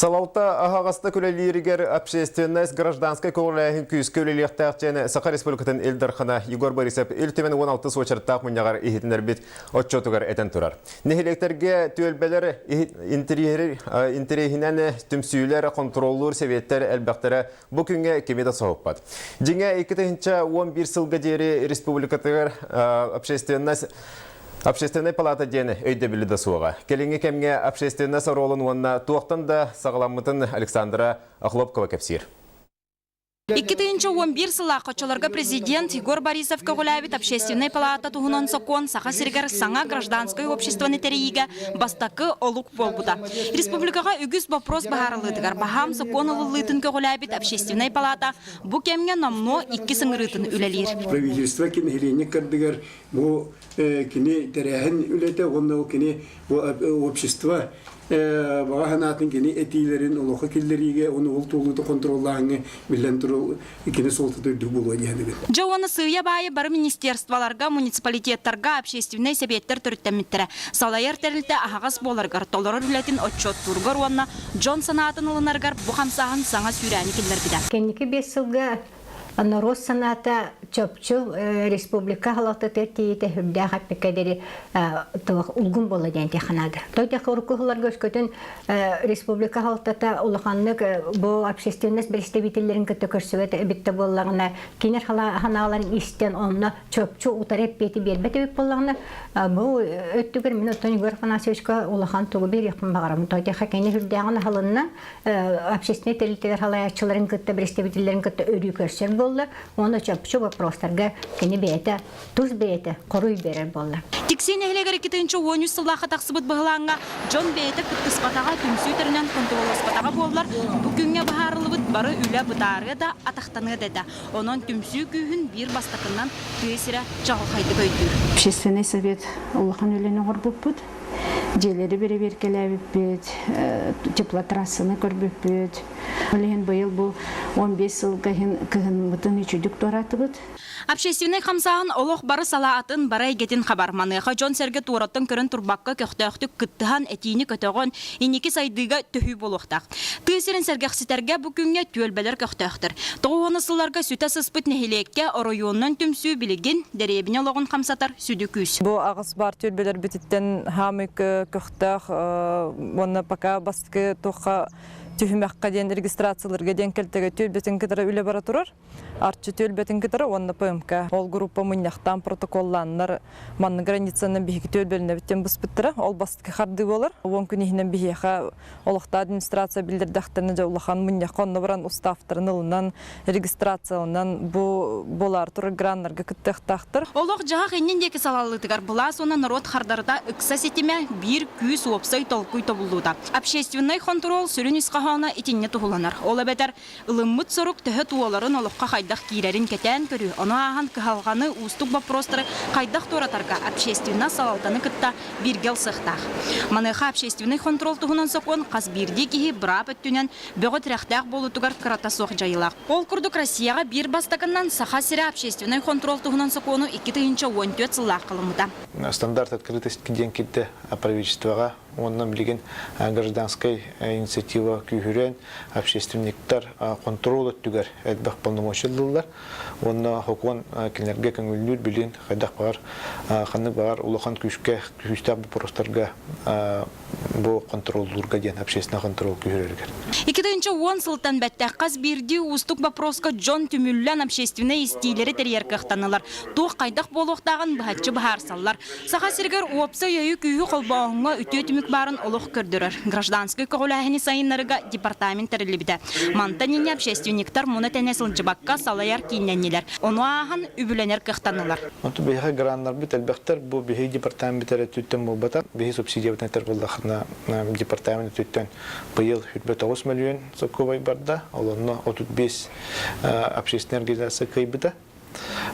Салаута ағағаста көлелерігер общественность гражданской көңіләйін күйіз көлелектәқтен Сақа Республикатын Элдархана Егор Борисов үлтімен 16 сочырттақ мұнағар ехетінер бет отчетугар әтен тұрар. Нехелектерге төлбелер интерегінен түмсүйлер, контроллур, советтер әлбәқтері бұл күнге кемеді соғыппад. Жеңе 2-11 сылға дері республикатығар Общественная палата дені өйді білді суға. Келіңе кемге общественность ролын онына туақтан да сағаламытын Александра Охлопкова кәпсир. 2-11 сыла қочыларға президент Егор Борисов көғіләбіт общественная палата туғынан соқон сақа сіргер саңа гражданское обществоны тәрейіге бастақы олық болбуда. Республикаға үгіз вопрос бағарылыдығар. Бахам соқон олылытын көғіләбіт общественная палата бұ кемге намно 2 сыңырытын үлелер. Правительство кенелене кардыгар бұ кене тәрәхін үлеті, онда кене общество бағанатын кене әтейлерін олықы келдеріге, оны ол толуды контроллағыңы білен тұру кене солтыды дүбілу әдегін. Жауаны сыя байы бары министерстваларға, муниципалитеттарға, общественный себеттер түріттәметтері. Салайыр тәрілті ағағас боларғар, толырыр үлетін отчет тұрғыр онына Джон санатын ұлынарғар бұқамсағын саңа сүйрәні келдер біді. Кеннекі 5 жылға Анорос саната чөпчү республика халықты тертейті хүрді қаппекедері ұлғын болы дәнте қанады. Тойда қорқығылар көскөтін республика халықтата ұлғанлық бұл общественность представителерін көті көрсігеті әбітті болағына кенер ханаларын істен онына чөпчү ұтарып беті бербеті өп болағына бұл өттігір мен өттің гөр қанасыөшқа ұлған тұғы бер еқпін бағарым. Тойда қакені хүрдіғаны халынна общественный терилтегер халаячыларын көтті представителерін көтті өрі көрсер оны чөпчү вопростарға кені бейті, туз бейті, қоруй берер болды. Тексен әйлегер 2-13 сыллаға тақсыбыт бұғылаңға Джон бейті күткіспатаға түмсүйтерінен контролоспатаға болылар. Бүгінге бағарылыбыт бары үлі бұтары да атақтаны деді. Оның түмсүй күйін бір бастақынан көйсірі жағылқайды көйдір. Общественный совет ұлыған өлені ғырбып бұд. Желері бере-бер келәбіп теплотрассыны көрбіп бүд. Олеген бұйыл бұл 15 сыл кығын мұтын үчүдік тораты бұд. Общественный қамсағын олық бары салаатын бары әйгетін қабарманыға Джон Серге туыраттың көрін тұрбаққа көқтіқтік күттіған әтейіні көтіғын енекі сайдыға түхі болуқтақ. Түйсерін сәргәқсітерге бүкінге түөлбелер көқтіқтір. Тоғуаны сыларға сүті сыспыт нәхилекке оройуыннан түмсүй білеген дәребіне лоғын қамсатар сүді күз. Бұл ағыз бар түөлбелер бітіттен хамык көқтіқ, оны пока басқы тоққа Түхімәққа ден регистрацияларға ден келтігі төлбетін кітірі үлі бара тұрыр. Артчы төлбетін кітірі онны ПМК. Ол группа мұнияқтан протоколланылар манны границаны бейгі төлбеліне біттен бұс біттірі. Ол бастықы қарды болыр. Он күнігінен бейіға олықта администрация білдірдіқтіріні жаулақан мұнияқ онны баран ұстафтырын ұлынан регистрациялынан болар тұры гранларға күттіқтақтыр. Олық жағақ енен декі салалытығар бұла соны народ қардарда үкса сетіме бір күйіс опсай толқуй тобылуда. Общественный контрол сүрін Хана итинне тухуланар. Ола бетер ылыммыт сорук төһө туоларын олыққа қайдақ киерерин кетен көрі. Оны аған кыхалғаны устук вопростары қайдақ торатарға общественна салалтаны кытта биргел сықтақ. Маныға общественный контрол туғынан соқуын қаз бирде кейі брап өттінен бөғіт рәқтәқ болутугар кырата соқ жайылақ. Ол күрдік Россияға бір бастақынан саха сірі общественный контрол туғынан соқуыны 2-14 сыллақ қылымыда. Стандарт открытости ден кетті правительствоға. Оннан білген гражданской инициатива күйірен общественниктар контрол өттігер әдбақ полномочылылар. Онна хокуан кенерге көңілінер білген қайдақ бағар, қаны бағар ұлақан күйістақ бұпырыстарға бұл контролдырға ден общественный контрол күйірергер. 2-10 сылтан бәттәқ қаз бірді ұстық бапросқа Джон түміллән общественный истейлері тәрер қықтанылар. Туқ қайдақ болуқтағын бұхатчы бұхар саллар. Саға сіргер уапса өйі күйі қолбауыңа үтетімік барын олық көрдірір. Гражданский көғіләхіні сайынларыға департамент тәрілібіді. Мантанине общественниктар мұны тәнесіл жыбаққа салайар кейінненелер. Оны ағын үбіленер қықтанылар. Онты бейхі гранлар біт әлбәқтер бұл бейхі департаменттері түттен бұл бата. Бейхі субсидияватынатар болдақына департамент түттен бұйыл 9 миллион соққывай барда. Олонна 35 общественный организация кайбыда.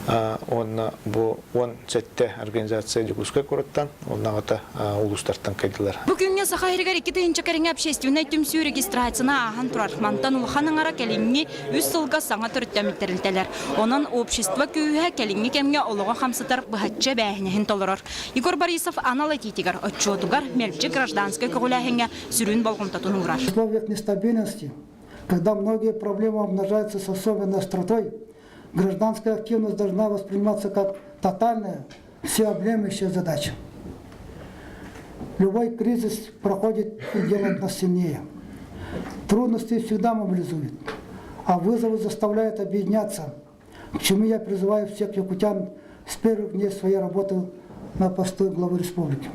Он сетте организация Дикускай кураттан, он нагата улустартан кайдылар. Бүгүнгө сахайрыгар 2-нче кереңе общественный түмсүү регистрацияна ахан турар. Мантан улханыңара келинги 3 сылга саңа төрттөмиттерилтелер. Онон общество күйе келинги кемге олого хамсытар бахатча бәһинехин толорор. Егор Борисов аналитикер отчетугар мелче гражданской көгүләһиңе сүрүн болгонтатын урар. В условиях нестабильности, когда многие проблемы умножаются с особенной остротой, гражданская активность должна восприниматься как тотальная, всеобъемлющая задача. Любой кризис проходит и делает нас сильнее. Трудности всегда мобилизуют, а вызовы заставляют объединяться, к чему я призываю всех якутян с первых дней своей работы на посту главы республики.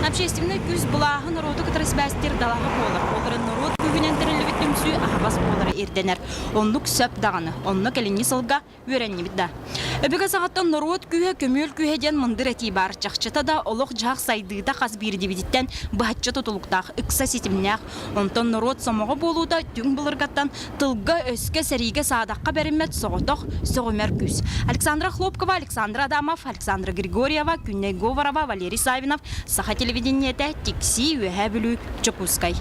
Общественный күз булағы народу катрасбәстер далаға болар. Олары народ күгінен тірілі түмсүй ағабас болары ерденер. Онлық сөп дағаны, онлық әлінні сылға өрәнні бітді. Өбігі сағаттан народ күйе көмел күйеден мұндыр әти бар. Жақшыта да олық жақ сайдыда қаз берді бедеттен бұхатчы тұтылықтақ, үкса сетімнәқ. Онтан народ самығы болуда түң бұлырғаттан тылға өске сәріге садаққа бәрімет соғытық, соғымер күз. Александра Хлопкова, Александра Адамов, Александра Григорьева, Күнней Говорова, Валерий Савинов, Саха телевидениеті текси өйә білу Чокускай.